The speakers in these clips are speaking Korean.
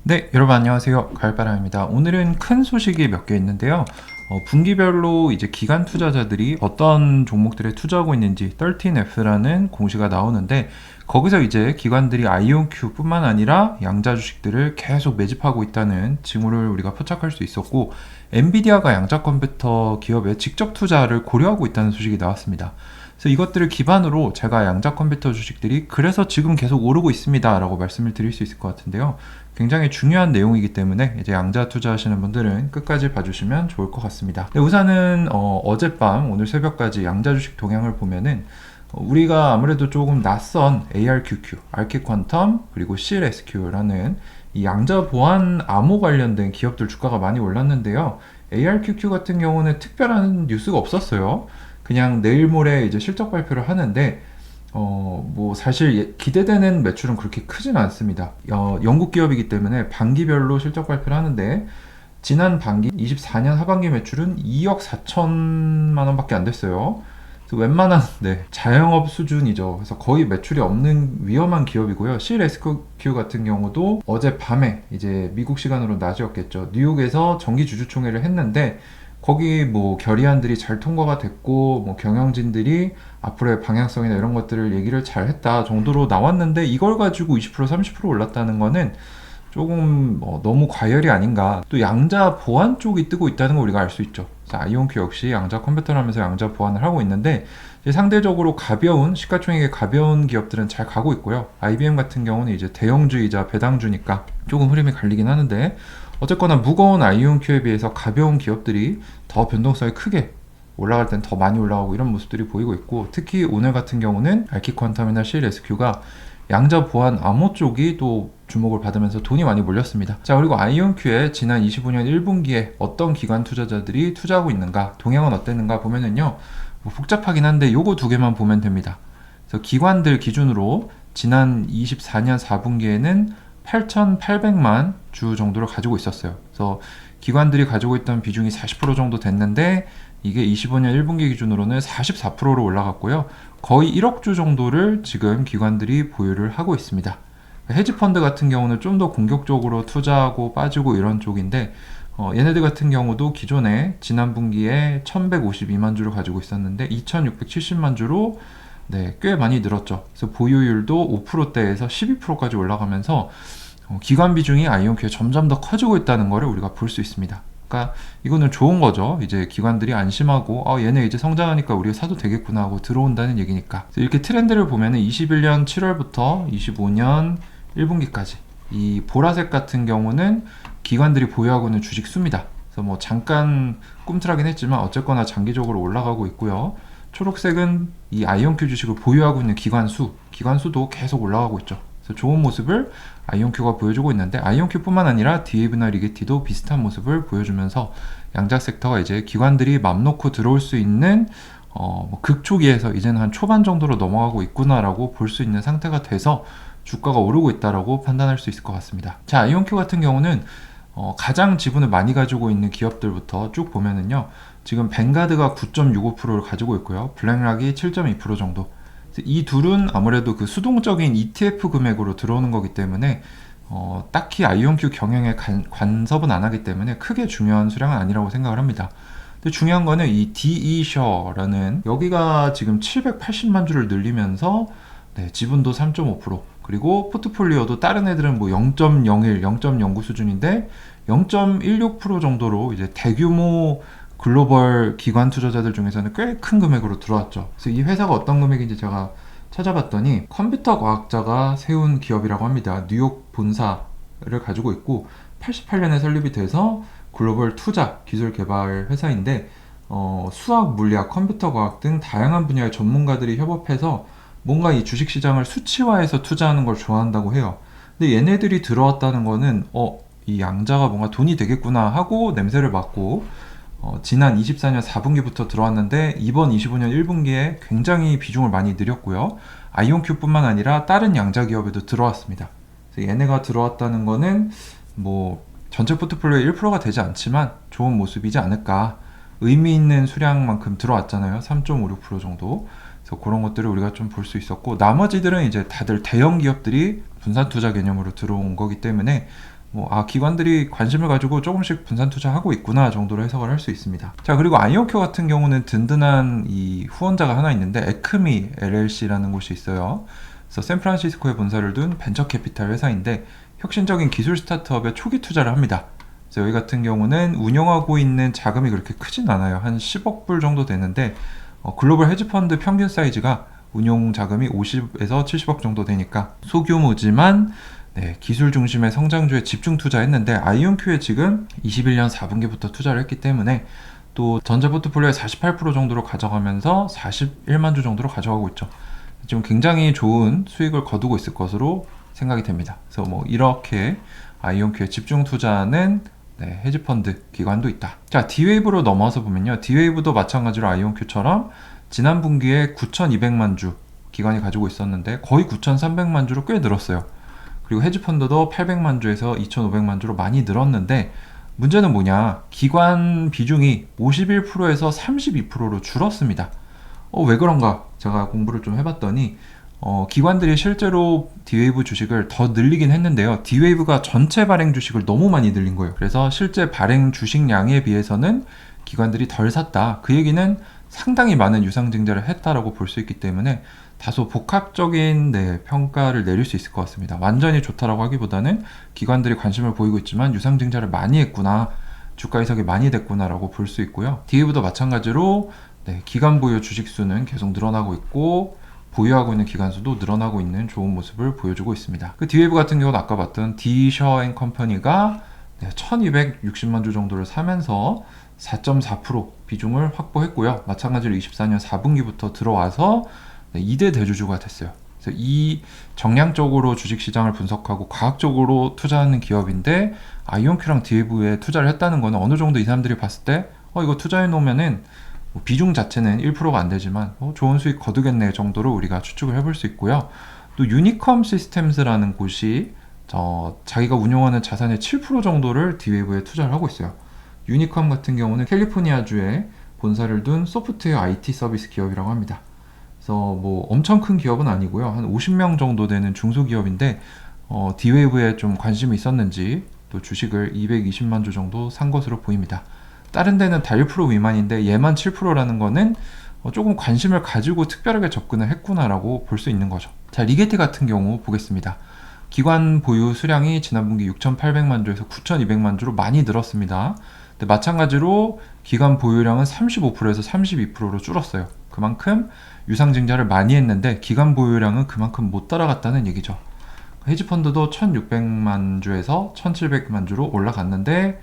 네, 여러분 안녕하세요. 가을바람입니다. 오늘은 큰 소식이 몇 개 있는데요. 분기별로 이제 기관 투자자들이 어떤 종목들에 투자하고 있는지 13F라는 공시가 나오는데 거기서 이제 기관들이 아이온큐뿐만 아니라 양자 주식들을 계속 매집하고 있다는 징후를 우리가 포착할 수 있었고, 엔비디아가 양자 컴퓨터 기업에 직접 투자를 고려하고 있다는 소식이 나왔습니다. 그래서 이것들을 기반으로 제가 양자 컴퓨터 주식들이 그래서 지금 계속 오르고 있습니다 라고 말씀을 드릴 수 있을 것 같은데요. 굉장히 중요한 내용이기 때문에 이제 양자 투자하시는 분들은 끝까지 봐주시면 좋을 것 같습니다. 네, 우선은 어젯밤 오늘 새벽까지 양자 주식 동향을 보면은 우리가 아무래도 조금 낯선 ARQQ, 아키퀀텀 그리고 CLSQ라는 이 양자 보안 암호 관련된 기업들 주가가 많이 올랐는데요. ARQQ 같은 경우는 특별한 뉴스가 없었어요. 그냥 내일 모레 이제 실적 발표를 하는데 뭐 사실 기대되는 매출은 그렇게 크진 않습니다. 영국 기업이기 때문에 반기별로 실적 발표를 하는데 지난 반기 24년 하반기 매출은 2억 4천만 원밖에 안 됐어요. 그래서 웬만한 자영업 수준이죠. 그래서 거의 매출이 없는 위험한 기업이고요. CLSQ 같은 경우도 어젯밤에 이제 미국 시간으로 낮이었겠죠. 뉴욕에서 정기 주주총회를 했는데 거기 뭐 결의안들이 잘 통과가 됐고 뭐 경영진들이 앞으로의 방향성이나 이런 것들을 얘기를 잘 했다 정도로 나왔는데 이걸 가지고 20% 30% 올랐다는 거는 조금 너무 과열이 아닌가. 또 양자 보안 쪽이 뜨고 있다는 걸 우리가 알 수 있죠. 아이온큐 역시 양자 컴퓨터라면서 양자 보안을 하고 있는데 상대적으로 가벼운 시가총액이 가벼운 기업들은 잘 가고 있고요. IBM 같은 경우는 이제 대형주이자 배당주니까 조금 흐름이 갈리긴 하는데 어쨌거나 무거운 아이온큐에 비해서 가벼운 기업들이 더 변동성이 크게 올라갈 땐 더 많이 올라가고 이런 모습들이 보이고 있고, 특히 오늘 같은 경우는 알키퀀텀이나 CLSQ가 양자 보안 암호 쪽이 또 주목을 받으면서 돈이 많이 몰렸습니다. 자, 그리고 아이온큐에 지난 25년 1분기에 어떤 기관 투자자들이 투자하고 있는가, 동향은 어땠는가 보면은요, 뭐 복잡하긴 한데 요거 두 개만 보면 됩니다. 그래서 기관들 기준으로 지난 24년 4분기에는 8,800만 주 정도를 가지고 있었어요. 그래서 기관들이 가지고 있던 비중이 40% 정도 됐는데 이게 25년 1분기 기준으로는 44%로 올라갔고요. 거의 1억 주 정도를 지금 기관들이 보유를 하고 있습니다. 헤지펀드 같은 경우는 좀 더 공격적으로 투자하고 빠지고 이런 쪽인데 얘네들 같은 경우도 기존에 지난 분기에 1152만 주를 가지고 있었는데 2670만 주로 꽤 많이 늘었죠. 그래서 보유율도 5%대에서 12%까지 올라가면서 기관 비중이 아이온큐에 점점 더 커지고 있다는 것을 우리가 볼 수 있습니다. 그러니까 이거는 좋은 거죠. 이제 기관들이 안심하고 얘네 이제 성장하니까 우리가 사도 되겠구나 하고 들어온다는 얘기니까. 이렇게 트렌드를 보면은 21년 7월부터 25년 1분기까지 이 보라색 같은 경우는 기관들이 보유하고 있는 주식 수입니다. 그래서 뭐 잠깐 꿈틀하긴 했지만 어쨌거나 장기적으로 올라가고 있고요. 초록색은 이 아이온큐 주식을 보유하고 있는 기관수도 계속 올라가고 있죠. 그래서 좋은 모습을 아이온큐가 보여주고 있는데 아이온큐뿐만 아니라 디에이브나 리게티도 비슷한 모습을 보여주면서 양자 섹터가 이제 기관들이 맘 놓고 들어올 수 있는 뭐 극초기에서 이제는 한 초반 정도로 넘어가고 있구나라고 볼 수 있는 상태가 돼서 주가가 오르고 있다라고 판단할 수 있을 것 같습니다. 자, 아이온큐 같은 경우는 가장 지분을 많이 가지고 있는 기업들부터 쭉 보면은요, 지금 뱅가드가 9.65%를 가지고 있고요, 블랙락이 7.2% 정도. 이 둘은 아무래도 그 수동적인 ETF 금액으로 들어오는 거기 때문에 딱히 아이온큐 경영에 간섭은 안 하기 때문에 크게 중요한 수량은 아니라고 생각을 합니다. 근데 중요한 거는 이 DE셔라는 여기가 지금 780만 주를 늘리면서 지분도 3.5%, 그리고 포트폴리오도 다른 애들은 뭐 0.01, 0.09 수준인데 0.16% 정도로 이제 대규모 글로벌 기관 투자자들 중에서는 꽤 큰 금액으로 들어왔죠. 그래서 이 회사가 어떤 금액인지 제가 찾아봤더니 컴퓨터 과학자가 세운 기업이라고 합니다. 뉴욕 본사를 가지고 있고 88년에 설립이 돼서 글로벌 투자 기술 개발 회사인데 수학, 물리학, 컴퓨터 과학 등 다양한 분야의 전문가들이 협업해서 뭔가 이 주식시장을 수치화해서 투자하는 걸 좋아한다고 해요. 근데 얘네들이 들어왔다는 거는 이 양자가 뭔가 돈이 되겠구나 하고 냄새를 맡고 지난 24년 4분기부터 들어왔는데 이번 25년 1분기에 굉장히 비중을 많이 늘렸고요. 아이온큐뿐만 아니라 다른 양자 기업에도 들어왔습니다. 그래서 얘네가 들어왔다는 거는 뭐 전체 포트폴리오의 1%가 되지 않지만 좋은 모습이지 않을까. 의미 있는 수량만큼 들어왔잖아요. 3.56% 정도. 그래서 그런 것들을 우리가 좀 볼 수 있었고, 나머지들은 이제 다들 대형 기업들이 분산 투자 개념으로 들어온 거기 때문에 기관들이 관심을 가지고 조금씩 분산 투자하고 있구나 정도로 해석을 할 수 있습니다. 자, 그리고 아이온큐 같은 경우는 든든한 이 후원자가 하나 있는데 에크미 LLC라는 곳이 있어요. 그래서 샌프란시스코에 본사를 둔 벤처 캐피탈 회사인데 혁신적인 기술 스타트업에 초기 투자를 합니다. 그래서 여기 같은 경우는 운영하고 있는 자금이 그렇게 크진 않아요. 한 10억 불 정도 되는데 글로벌 헤지펀드 평균 사이즈가 운용 자금이 50에서 70억 정도 되니까 소규모지만 기술 중심의 성장주에 집중 투자했는데 아이온큐에 지금 21년 4분기부터 투자를 했기 때문에 또 전자 포트폴리오의 48% 정도로 가져가면서 41만 주 정도로 가져가고 있죠. 지금 굉장히 좋은 수익을 거두고 있을 것으로 생각이 됩니다. 그래서 이렇게 아이온큐에 집중 투자하는 헤지펀드 기관도 있다. 자, D웨이브로 넘어서 보면요. D웨이브도 마찬가지로 아이온큐처럼 지난 분기에 9,200만 주 기관이 가지고 있었는데 거의 9,300만 주로 꽤 늘었어요. 그리고 헤지펀드도 800만 주에서 2,500만 주로 많이 늘었는데 문제는 뭐냐? 기관 비중이 51%에서 32%로 줄었습니다. 왜 그런가? 제가 공부를 좀 해봤더니 기관들이 실제로 D웨이브 주식을 더 늘리긴 했는데요. D웨이브가 전체 발행 주식을 너무 많이 늘린 거예요. 그래서 실제 발행 주식량에 비해서는 기관들이 덜 샀다. 그 얘기는 상당히 많은 유상증자를 했다라고 볼 수 있기 때문에 다소 복합적인 평가를 내릴 수 있을 것 같습니다. 완전히 좋다라고 하기보다는 기관들이 관심을 보이고 있지만 유상증자를 많이 했구나, 주가 이석이 많이 됐구나라고 볼 수 있고요. D웨이브도 마찬가지로 기관 보유 주식 수는 계속 늘어나고 있고 보유하고 있는 기관 수도 늘어나고 있는 좋은 모습을 보여주고 있습니다. 그 D웨이브 같은 경우는 아까 봤던 디셔앤컴퍼니가 1260만 주 정도를 사면서 4.4% 비중을 확보했고요. 마찬가지로 24년 4분기부터 들어와서 2대 대주주가 됐어요. 그래서 이 정량적으로 주식시장을 분석하고 과학적으로 투자하는 기업인데 아이온큐랑 D웨이브에 투자를 했다는 거는 어느 정도 이 사람들이 봤을 때 이거 투자해 놓으면은 비중 자체는 1%가 안 되지만 좋은 수익 거두겠네 정도로 우리가 추측을 해볼 수 있고요. 또 유니컴 시스템스라는 곳이 자기가 운영하는 자산의 7% 정도를 D웨이브에 투자를 하고 있어요. 유니컴 같은 경우는 캘리포니아주에 본사를 둔 소프트웨어 IT 서비스 기업이라고 합니다. 그래서 엄청 큰 기업은 아니고요. 한 50명 정도 되는 중소기업인데 D웨이브에 좀 관심이 있었는지 또 주식을 220만 주 정도 산 것으로 보입니다. 다른 데는 다 1% 미만인데 얘만 7%라는 거는 조금 관심을 가지고 특별하게 접근을 했구나라고 볼 수 있는 거죠. 자, 리게티 같은 경우 보겠습니다. 기관 보유 수량이 지난 분기 6,800만 주에서 9,200만 주로 많이 늘었습니다. 근데 마찬가지로 기관 보유량은 35%에서 32%로 줄었어요. 그만큼 유상증자를 많이 했는데 기관 보유량은 그만큼 못 따라갔다는 얘기죠. 헤지펀드도 1,600만 주에서 1,700만 주로 올라갔는데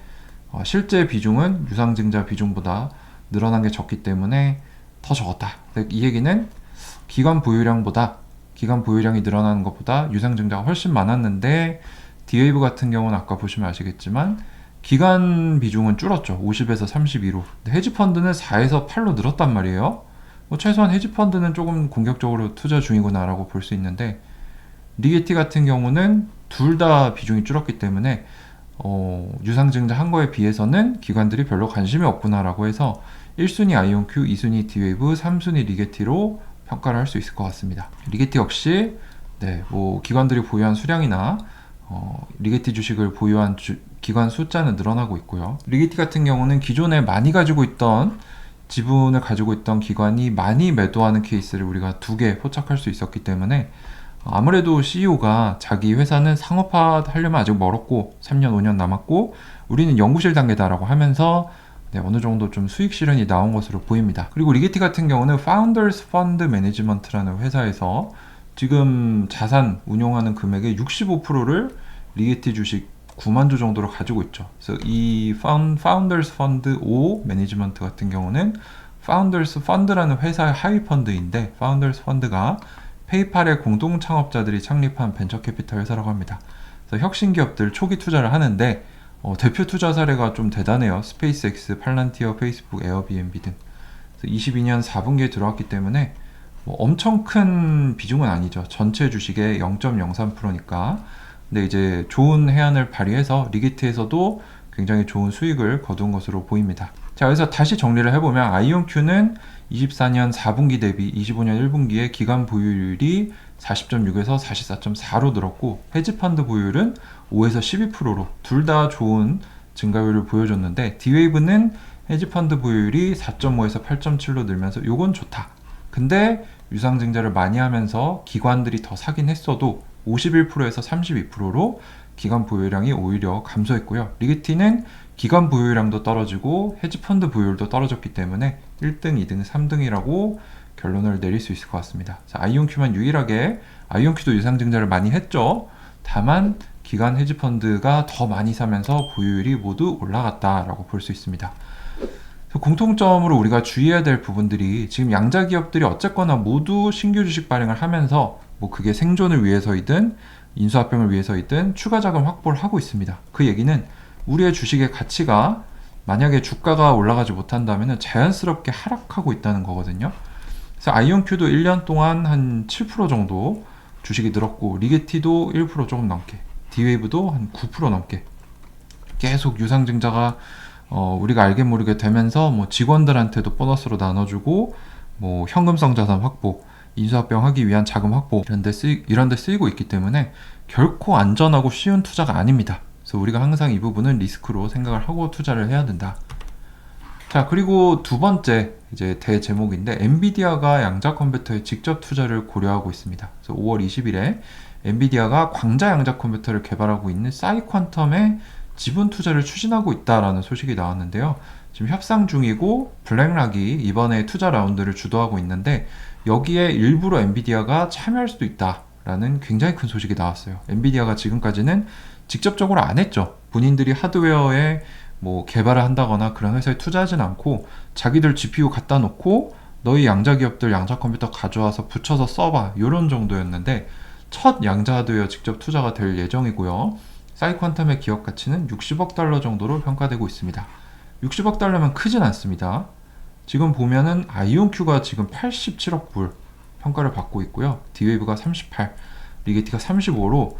실제 비중은 유상증자 비중보다 늘어난 게 적기 때문에 더 적었다. 이 얘기는 기관 보유량이 늘어나는 것보다 유상증자가 훨씬 많았는데 D웨이브 같은 경우는 아까 보시면 아시겠지만 기관 비중은 줄었죠. 50에서 32로. 헤지펀드는 4에서 8로 늘었단 말이에요. 최소한 헤지펀드는 조금 공격적으로 투자 중이구나 라고 볼 수 있는데 리게티 같은 경우는 둘 다 비중이 줄었기 때문에 유상증자 한 거에 비해서는 기관들이 별로 관심이 없구나 라고 해서 1순위 아이온큐, 2순위 D웨이브, 3순위 리게티로 평가를 할 수 있을 것 같습니다. 리게티 역시 기관들이 보유한 수량이나 리게티 주식을 보유한 기관 숫자는 늘어나고 있고요. 리게티 같은 경우는 기존에 많이 가지고 있던 지분을 가지고 있던 기관이 많이 매도하는 케이스를 우리가 2개 포착할 수 있었기 때문에 아무래도 CEO가 자기 회사는 상업화 하려면 아직 멀었고 3년 5년 남았고 우리는 연구실 단계다라고 하면서 어느 정도 좀 수익 실현이 나온 것으로 보입니다. 그리고 리게티 같은 경우는 Founders Fund Management라는 회사에서 지금 자산 운용하는 금액의 65%를 리게티 주식 9만 주 정도로 가지고 있죠. 그래서 이 Founders Fund O 매니지먼트 같은 경우는 Founders Fund라는 회사의 하위 펀드인데 Founders Fund가 페이팔의 공동 창업자들이 창립한 벤처 캐피탈 회사라고 합니다. 그래서 혁신 기업들 초기 투자를 하는데 대표 투자 사례가 좀 대단해요. 스페이스X, 팔란티어, 페이스북, 에어비앤비 등. 그래서 22년 4분기에 들어왔기 때문에 엄청 큰 비중은 아니죠. 전체 주식의 0.03%니까. 근데 이제 좋은 해안을 발휘해서 리게티에서도 굉장히 좋은 수익을 거둔 것으로 보입니다. 자, 그래서 다시 정리를 해보면 아이온큐는 24년 4분기 대비 25년 1분기에 기관 보유율이 40.6에서 44.4로 늘었고, 헤지펀드 보유율은 5에서 12%로 둘 다 좋은 증가율을 보여줬는데, 디웨이브는 헤지펀드 보유율이 4.5에서 8.7로 늘면서 요건 좋다. 근데 유상증자를 많이 하면서 기관들이 더 사긴 했어도 51%에서 32%로 기관 보유량이 오히려 감소했고요. 리게티는 기관 보유량도 떨어지고 헤지펀드 보유율도 떨어졌기 때문에 1등, 2등, 3등이라고 결론을 내릴 수 있을 것 같습니다. 자, 아이온큐만 유일하게, 아이온큐도 유상증자를 많이 했죠. 다만 기관 헤지펀드가 더 많이 사면서 보유율이 모두 올라갔다라고 볼 수 있습니다. 공통점으로 우리가 주의해야 될 부분들이, 지금 양자 기업들이 어쨌거나 모두 신규 주식 발행을 하면서 뭐 그게 생존을 위해서이든 인수합병을 위해서이든 추가 자금 확보를 하고 있습니다. 그 얘기는 우리의 주식의 가치가 만약에 주가가 올라가지 못한다면 자연스럽게 하락하고 있다는 거거든요. 그래서 아이온큐도 1년 동안 한 7% 정도 주식이 늘었고, 리게티도 1% 조금 넘게, 디웨이브도 한 9% 넘게 계속 유상증자가 우리가 알게 모르게 되면서 뭐 직원들한테도 보너스로 나눠주고, 뭐 현금성 자산 확보, 인수합병 하기 위한 자금 확보, 이런 데 쓰이고 있기 때문에 결코 안전하고 쉬운 투자가 아닙니다. 그래서 우리가 항상 이 부분은 리스크로 생각을 하고 투자를 해야 된다. 자, 그리고 두 번째 이제 대제목인데, 엔비디아가 양자 컴퓨터에 직접 투자를 고려하고 있습니다. 그래서 5월 20일에 엔비디아가 광자 양자 컴퓨터를 개발하고 있는 사이퀀텀에 지분 투자를 추진하고 있다라는 소식이 나왔는데요. 지금 협상 중이고, 블랙락이 이번에 투자 라운드를 주도하고 있는데, 여기에 일부러 엔비디아가 참여할 수도 있다라는 굉장히 큰 소식이 나왔어요. 엔비디아가 지금까지는 직접적으로 안 했죠. 본인들이 하드웨어에 뭐 개발을 한다거나 그런 회사에 투자하진 않고, 자기들 GPU 갖다 놓고 너희 양자 기업들 양자 컴퓨터 가져와서 붙여서 써봐, 이런 정도였는데, 첫 양자 하드웨어 직접 투자가 될 예정이고요. 사이퀀텀의 기업 가치는 60억 달러 정도로 평가되고 있습니다. 60억 달러면 크진 않습니다. 지금 보면은 아이온큐가 지금 87억 불 평가를 받고 있고요. 디웨이브가 38, 리게티가 35로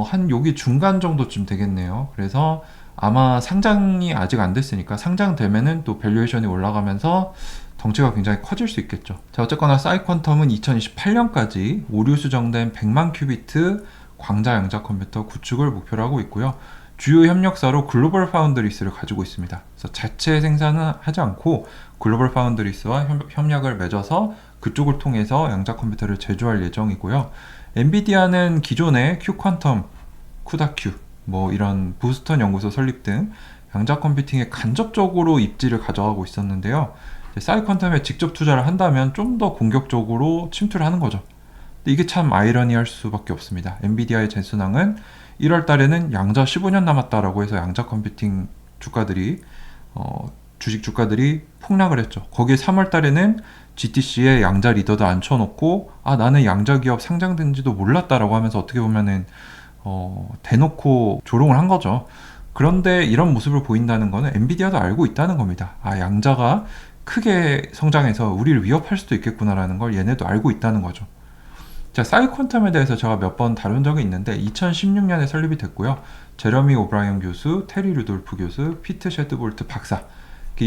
한 여기 중간 정도쯤 되겠네요. 그래서 아마 상장이 아직 안 됐으니까 상장되면은 또 밸류에이션이 올라가면서 덩치가 굉장히 커질 수 있겠죠. 자, 어쨌거나 사이퀀텀은 2028년까지 오류 수정된 100만 큐비트 광자 양자 컴퓨터 구축을 목표로 하고 있고요. 주요 협력사로 글로벌 파운드리스를 가지고 있습니다. 그래서 자체 생산은 하지 않고 글로벌 파운드리스와 협력을 맺어서 그쪽을 통해서 양자 컴퓨터를 제조할 예정이고요. 엔비디아는 기존의 큐퀀텀, 쿠다큐, 뭐 이런 보스턴 연구소 설립 등 양자 컴퓨팅에 간접적으로 입지를 가져가고 있었는데요. 사이퀀텀에 직접 투자를 한다면 좀 더 공격적으로 침투를 하는 거죠. 이게 참 아이러니할 수밖에 없습니다. 엔비디아의 젠슨왕은 1월 달에는 양자 15년 남았다라고 해서 양자 컴퓨팅 주가들이 주식 주가들이 폭락을 했죠. 거기에 3월 달에는 GTC에 양자 리더도 앉혀놓고, 나는 양자 기업 상장된지도 몰랐다라고 하면서 어떻게 보면은 대놓고 조롱을 한 거죠. 그런데 이런 모습을 보인다는 거는 엔비디아도 알고 있다는 겁니다. 양자가 크게 성장해서 우리를 위협할 수도 있겠구나라는 걸 얘네도 알고 있다는 거죠. 자, 사이퀀텀에 대해서 제가 몇 번 다룬 적이 있는데 2016년에 설립이 됐고요. 제러미 오브라이언 교수, 테리 루돌프 교수, 피트 셰드볼트 박사,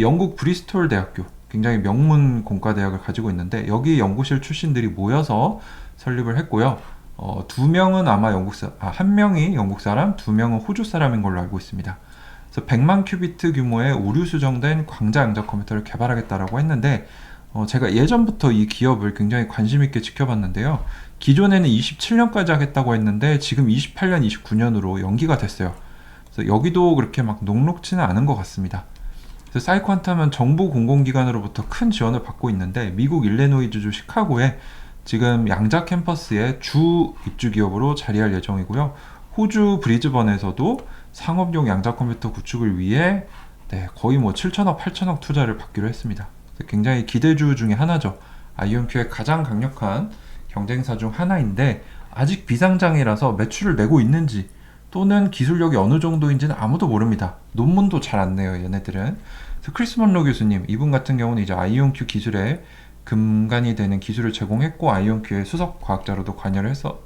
영국 브리스톨 대학교, 굉장히 명문 공과대학을 가지고 있는데 여기 연구실 출신들이 모여서 설립을 했고요. 두 명은 아마 한 명이 영국 사람, 두 명은 호주 사람인 걸로 알고 있습니다. 그래서 100만 큐비트 규모의 오류 수정된 광자 양자 컴퓨터를 개발하겠다라고 했는데, 제가 예전부터 이 기업을 굉장히 관심 있게 지켜봤는데요. 기존에는 27년까지 하겠다고 했는데 지금 28년, 29년으로 연기가 됐어요. 그래서 여기도 그렇게 막 녹록치는 않은 것 같습니다. 그래서 사이퀀텀은 정부 공공기관으로부터 큰 지원을 받고 있는데, 미국 일리노이주주 시카고에 지금 양자 캠퍼스의 주 입주 기업으로 자리할 예정이고요. 호주 브리즈번에서도 상업용 양자 컴퓨터 구축을 위해 거의 뭐 7천억, 8천억 투자를 받기로 했습니다. 굉장히 기대주 중에 하나죠. 아이온큐의 가장 강력한 경쟁사 중 하나인데, 아직 비상장이라서 매출을 내고 있는지 또는 기술력이 어느 정도인지는 아무도 모릅니다. 논문도 잘 안 내요, 얘네들은. 그래서 크리스 먼로 교수님, 이분 같은 경우는 이제 아이온큐 기술에 근간이 되는 기술을 제공했고, 아이온큐의 수석 과학자로도 관여를 해서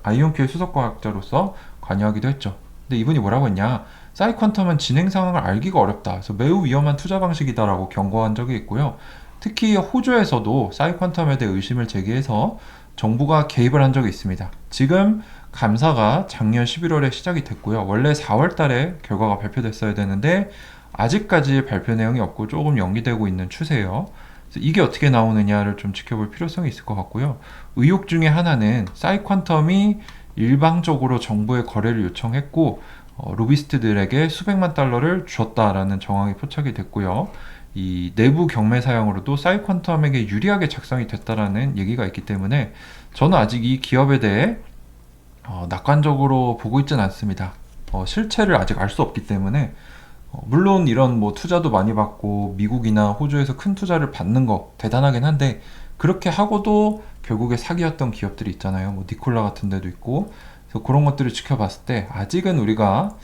아이온큐의 수석 과학자로서 관여하기도 했죠. 근데 이분이 뭐라고 했냐? 사이퀀텀은 진행 상황을 알기가 어렵다. 그래서 매우 위험한 투자 방식이다라고 경고한 적이 있고요. 특히 호주에서도 사이퀀텀에 대해 의심을 제기해서 정부가 개입을 한 적이 있습니다. 지금 감사가 작년 11월에 시작이 됐고요. 원래 4월 달에 결과가 발표됐어야 되는데 아직까지 발표 내용이 없고 조금 연기되고 있는 추세예요. 그래서 이게 어떻게 나오느냐를 좀 지켜볼 필요성이 있을 것 같고요. 의혹 중에 하나는 사이퀀텀이 일방적으로 정부에 거래를 요청했고 로비스트들에게 수백만 달러를 줬다라는 정황이 포착이 됐고요. 이 내부 경매 사양으로도 사이퀀텀에게 유리하게 작성이 됐다라는 얘기가 있기 때문에 저는 아직 이 기업에 대해 낙관적으로 보고 있지는 않습니다. 실체를 아직 알 수 없기 때문에 물론 이런 뭐 투자도 많이 받고 미국이나 호주에서 큰 투자를 받는 거 대단하긴 한데 그렇게 하고도 결국에 사기였던 기업들이 있잖아요. 뭐 니콜라 같은 데도 있고. 그래서 그런 것들을 지켜봤을 때 아직은 우리가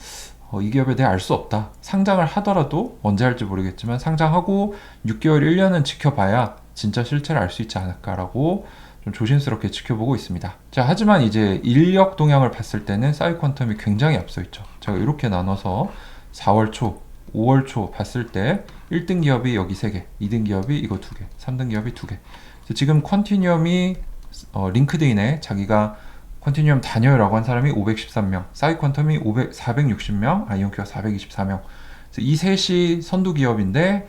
이 기업에 대해 알 수 없다. 상장을 하더라도 언제 할지 모르겠지만 상장하고 6개월, 1년은 지켜봐야 진짜 실체를 알 수 있지 않을까라고 좀 조심스럽게 지켜보고 있습니다. 자, 하지만 이제 인력 동향을 봤을 때는 사이퀀텀이 굉장히 앞서 있죠. 제가 이렇게 나눠서 4월 초, 5월 초 봤을 때 1등 기업이 여기 3개, 2등 기업이 이거 2개, 3등 기업이 2개. 지금 컨티뉴엄이 링크드인에 자기가 컨티뉴엄 다녀요라고 한 사람이 513명, 사이퀀텀이 460명, 아이온큐가 424명. 이 셋이 선두 기업인데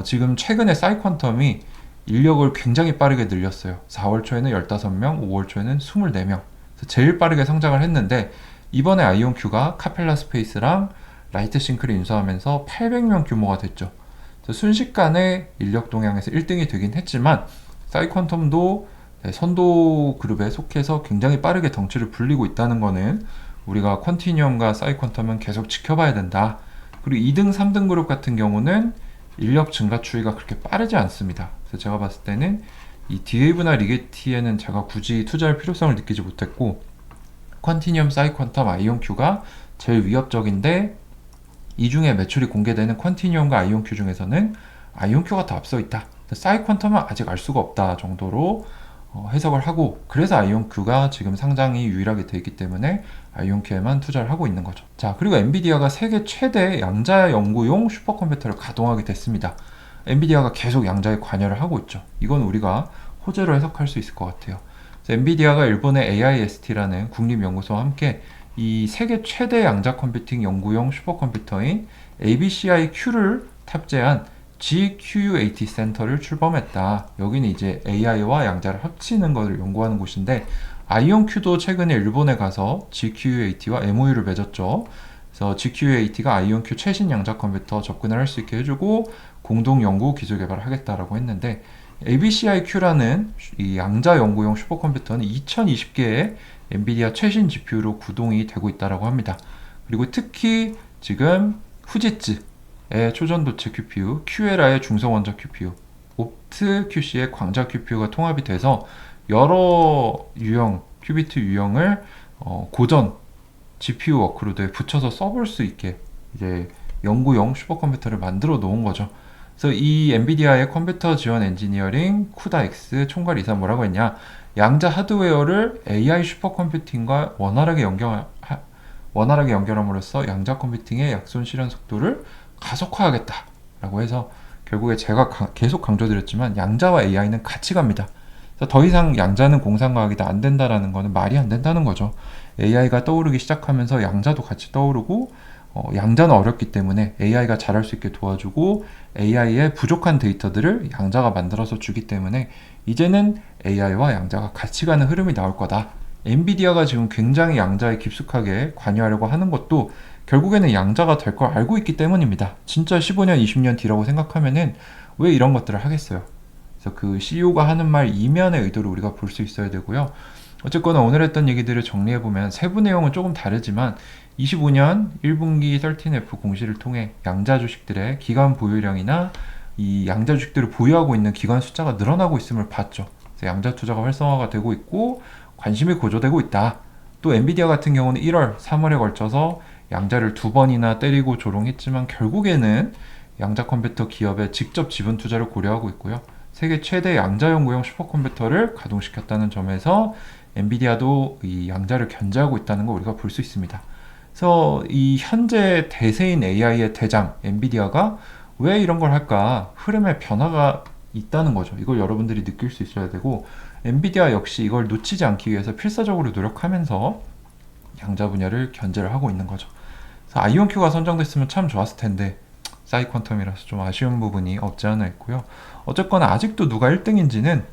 지금 최근에 사이퀀텀이 인력을 굉장히 빠르게 늘렸어요. 4월 초에는 15명, 5월 초에는 24명. 제일 빠르게 성장을 했는데 이번에 아이온큐가 카펠라 스페이스랑 라이트싱크를 인수하면서 800명 규모가 됐죠. 순식간에 인력 동향에서 1등이 되긴 했지만 사이퀀텀도 선도 그룹에 속해서 굉장히 빠르게 덩치를 불리고 있다는 거는 우리가 컨티뉴엄과 사이퀀텀은 계속 지켜봐야 된다. 그리고 2등, 3등 그룹 같은 경우는 인력 증가 추이가 그렇게 빠르지 않습니다. 그래서 제가 봤을 때는 이 디웨이브나 리게티에는 제가 굳이 투자할 필요성을 느끼지 못했고 컨티뉴엄, 사이퀀텀, 아이온큐가 제일 위협적인데 이 중에 매출이 공개되는 컨티뉴엄과 아이온큐 중에서는 아이온큐가 더 앞서 있다. 사이퀀텀은 아직 알 수가 없다 정도로 해석을 하고 그래서 아이온큐가 지금 상장이 유일하게 되어 있기 때문에 아이온큐에만 투자를 하고 있는 거죠. 자, 그리고 엔비디아가 세계 최대 양자 연구용 슈퍼컴퓨터를 가동하게 됐습니다. 엔비디아가 계속 양자에 관여를 하고 있죠. 이건 우리가 호재로 해석할 수 있을 것 같아요. 엔비디아가 일본의 AIST라는 국립연구소와 함께 이 세계 최대 양자 컴퓨팅 연구용 슈퍼컴퓨터인 ABCI-Q를 탑재한 GQUAT 센터를 출범했다. 여기는 이제 AI와 양자를 합치는 것을 연구하는 곳인데 아이온큐도 최근에 일본에 가서 GQUAT와 MOU를 맺었죠. 그래서 GQUAT가 아이온큐 최신 양자 컴퓨터 접근을 할 수 있게 해주고 공동 연구 기술 개발을 하겠다라고 했는데 ABCI-Q라는 이 양자 연구용 슈퍼컴퓨터는 2020개의 엔비디아 최신 GPU로 구동이 되고 있다고 합니다. 그리고 특히 지금 후지츠의 초전도체 QPU, QLA의 중성원자 QPU, 옵트 QC의 광자 QPU가 통합이 돼서 여러 유형, 큐비트 유형을 고전 GPU 워크로드에 붙여서 써볼 수 있게 이제 연구용 슈퍼컴퓨터를 만들어 놓은 거죠. 그래서 이 엔비디아의 컴퓨터 지원 엔지니어링 쿠다X 총괄 이사 뭐라고 했냐? 양자 하드웨어를 AI 슈퍼컴퓨팅과 원활하게 연결함으로써 양자 컴퓨팅의 약손 실현 속도를 가속화하겠다라고 해서 결국에 제가 계속 강조드렸지만 양자와 AI는 같이 갑니다. 그래서 더 이상 양자는 공상과학이 다 안 된다라는 거는 말이 안 된다는 거죠. AI가 떠오르기 시작하면서 양자도 같이 떠오르고 양자는 어렵기 때문에 AI가 잘할 수 있게 도와주고 AI의 부족한 데이터들을 양자가 만들어서 주기 때문에 이제는 AI와 양자가 같이 가는 흐름이 나올 거다. 엔비디아가 지금 굉장히 양자에 깊숙하게 관여하려고 하는 것도 결국에는 양자가 될 걸 알고 있기 때문입니다. 진짜 15년, 20년 뒤라고 생각하면은 왜 이런 것들을 하겠어요? 그래서 그 CEO가 하는 말 이면의 의도를 우리가 볼 수 있어야 되고요. 어쨌거나 오늘 했던 얘기들을 정리해보면 세부 내용은 조금 다르지만 25년 1분기 13F 공시를 통해 양자 주식들의 기간 보유량이나 이 양자 주식들을 보유하고 있는 기관 숫자가 늘어나고 있음을 봤죠. 그래서 양자 투자가 활성화가 되고 있고 관심이 고조되고 있다. 또 엔비디아 같은 경우는 1월, 3월에 걸쳐서 양자를 2번이나 때리고 조롱했지만 결국에는 양자 컴퓨터 기업에 직접 지분 투자를 고려하고 있고요. 세계 최대 양자 연구용 슈퍼컴퓨터를 가동시켰다는 점에서 엔비디아도 이 양자를 견제하고 있다는 거 우리가 볼 수 있습니다. 그래서 이 현재 대세인 AI의 대장 엔비디아가 왜 이런 걸 할까? 흐름의 변화가 있다는 거죠. 이걸 여러분들이 느낄 수 있어야 되고 엔비디아 역시 이걸 놓치지 않기 위해서 필사적으로 노력하면서 양자 분야를 견제를 하고 있는 거죠. 그래서 아이온큐가 선정됐으면 참 좋았을 텐데 사이퀀텀이라서 좀 아쉬운 부분이 없지 않아 있고요. 어쨌거나 아직도 누가 1등인지는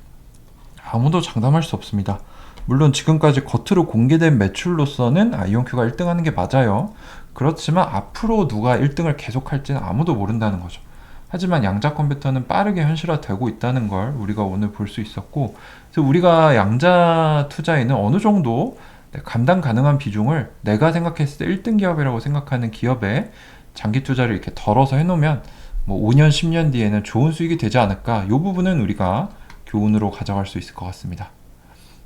아무도 장담할 수 없습니다. 물론 지금까지 겉으로 공개된 매출로서는 아이온큐가 1등하는 게 맞아요. 그렇지만 앞으로 누가 1등을 계속할지는 아무도 모른다는 거죠. 하지만 양자 컴퓨터는 빠르게 현실화되고 있다는 걸 우리가 오늘 볼 수 있었고, 그래서 우리가 양자 투자에는 어느 정도 감당 가능한 비중을 내가 생각했을 때 1등 기업이라고 생각하는 기업에 장기 투자를 이렇게 덜어서 해놓으면 뭐 5년, 10년 뒤에는 좋은 수익이 되지 않을까. 이 부분은 우리가 교훈으로 가져갈 수 있을 것 같습니다.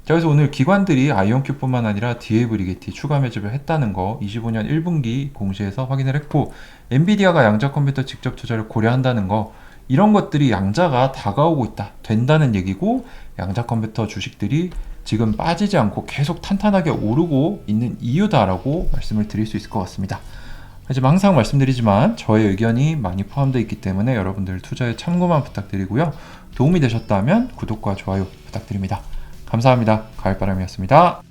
자, 그래서 오늘 기관들이 아이온큐뿐만 아니라 DA브리게티 추가 매집을 했다는 거 25년 1분기 공시에서 확인을 했고, 엔비디아가 양자 컴퓨터 직접 투자를 고려한다는 거, 이런 것들이 양자가 다가오고 있다, 된다는 얘기고, 양자 컴퓨터 주식들이 지금 빠지지 않고 계속 탄탄하게 오르고 있는 이유다라고 말씀을 드릴 수 있을 것 같습니다. 하지만 항상 말씀드리지만 저의 의견이 많이 포함되어 있기 때문에 여러분들 투자에 참고만 부탁드리고요. 도움이 되셨다면 구독과 좋아요 부탁드립니다. 감사합니다. 가을바람이었습니다.